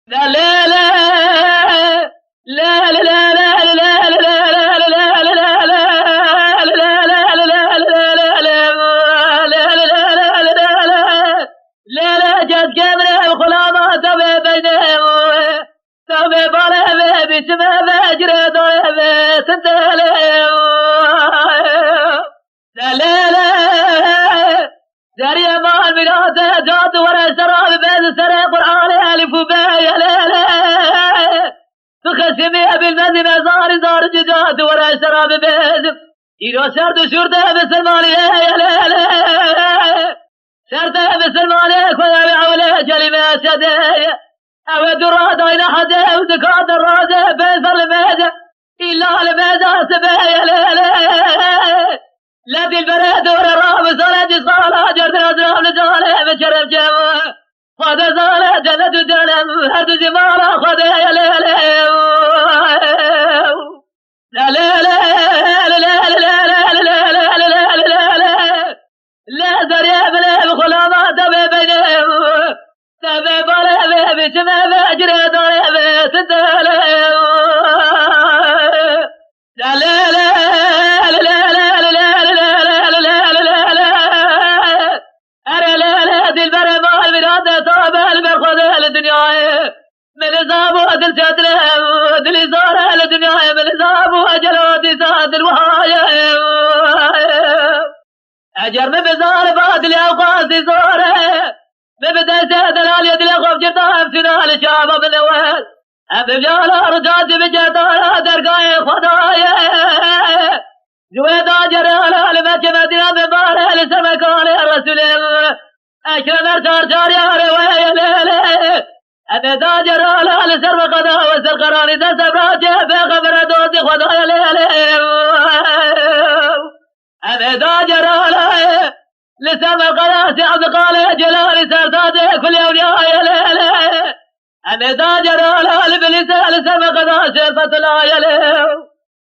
لا لا لا لا لا لا لا زاريا مال ميراث جات ورا سراب بيت سرى قرآن ألف وباء يا لا لا تخسمي بالمذي مزار زار جات ورا سراب بيت إيرو سرد شرطة بسلماني يا لا لا سرطة بسلماني خويا بعولة كلمة سدايا أو دراد أين حدا وزكاة الرادة بيفر الميدة إلا الميدة سبايا لا لا لا في البلد ولا الراب صلاة صلاة جرد أزرام لجالة بشرف جوا خذ صلاة جنة جنم هرد جمالة خذ يا لا لا لا لا لا لا لا لا لا لا لا زريا بلا بخلامات تبي بينهم تبي بلا بجمع بجري داري بتدلهم لا لا لا الدنيا من زابو أدل شاتله دل زاره الدنيا من زابو أجلودي ساد الوهاية أجر من بزار بعد الأوقات زاره من بدأ ساد العالية الأخوف جرطان فنال شعب من أول أم بجالا رجات بجدارا درقاء خدايا جويد أجر على المجمدين من باره لسمكان الرسول أكرم أرسار جاريا رواية ليلة أبي داجر على لسر وقضاء وسر قراني تسب راجع بخبر دوزي خدايا ليلة أبي داجر على لسر وقضاء سعب قال جلالي سرداجي كل يوم يا ليلة أبي داجر على لبلسة لسر وقضاء شرفة لا يليل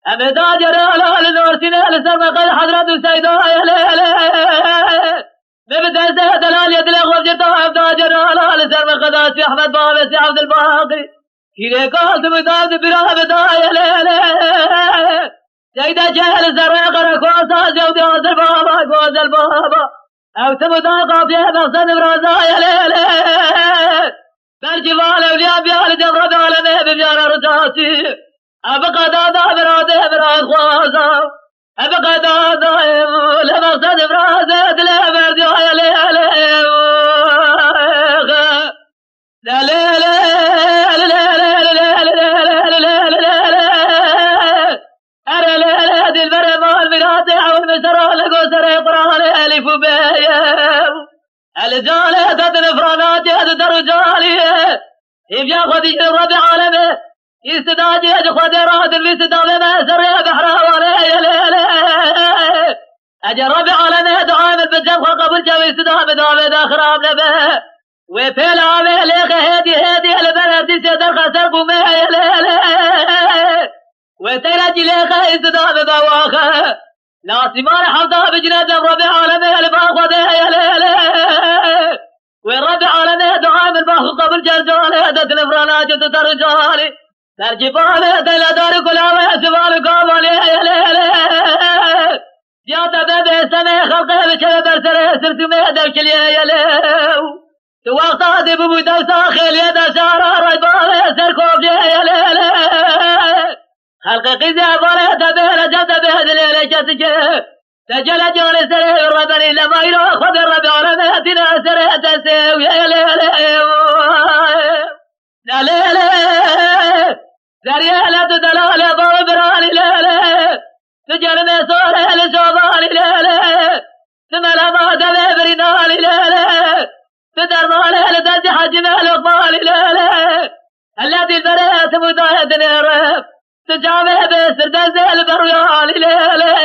أبي داجر على لنور سنة لسر وقضاء حضرة سيدا يا ليلة ببدأ دلال يدلق وجدته عبدا جنالا لسر مقداس في أحمد بابي سي عبد الباقي كيري قاسم وداد براه بداية ليلة سيدة جهل زرق ركواسا جودي عزل بابا قوزل بابا أو تمداقا في مقصد برازايا ليلة بالجبال أولياء بيال جمرة بعلمه بمجار رجاسي أبقى دادا براده براد خواسا أبقى دادا لمقصد برازة دلبر جوايا ليلة لا لا لا لا لا لا لا أنا لا لا دي البرمان المناطع والمسرى لقو سري قرآن ألف وبايا الجالة تتنفرانات يد درجالي إبجا خديج الربع عالمي استداجي خدي راد المستدام ما سري بحرا ولا لا أجرب عالمي دعام البجم وقبل جوي استدام دام داخرام نبه وفيل عامي ليك هدي البلد سيدر خسر قومي لا وتيرجي ليك استدام بواخه ناسمان حمدا بجنة ربع عالمي الباخ وده لا ورد عالمي دعام الباخ قبل جرجالي دت نفرانات تترجالي ترجبالي دل دار كلاوي سبال قابلي لا يا تبدأ سمي خلقه بشي برسره سرسمي دوشلي يلو توقع دي ببودو ساخل يدا شارع ريبالي سركوب يلو خلق قزي بالي تبه رجب تبه دليل شتجه سجل جولي سري ربني لما يلو خذ الربع رميتنا سري تسيو يلو لا لا لا زريالة دلالة بابراني لا لا تجر مسوره لشوباني لا لا تملا ما دبر نالي لا لا تدر ماله لدج حجم الأقبال لا لا الذي البريت مداهد نرف تجامه بسر دزل بريالي لا لا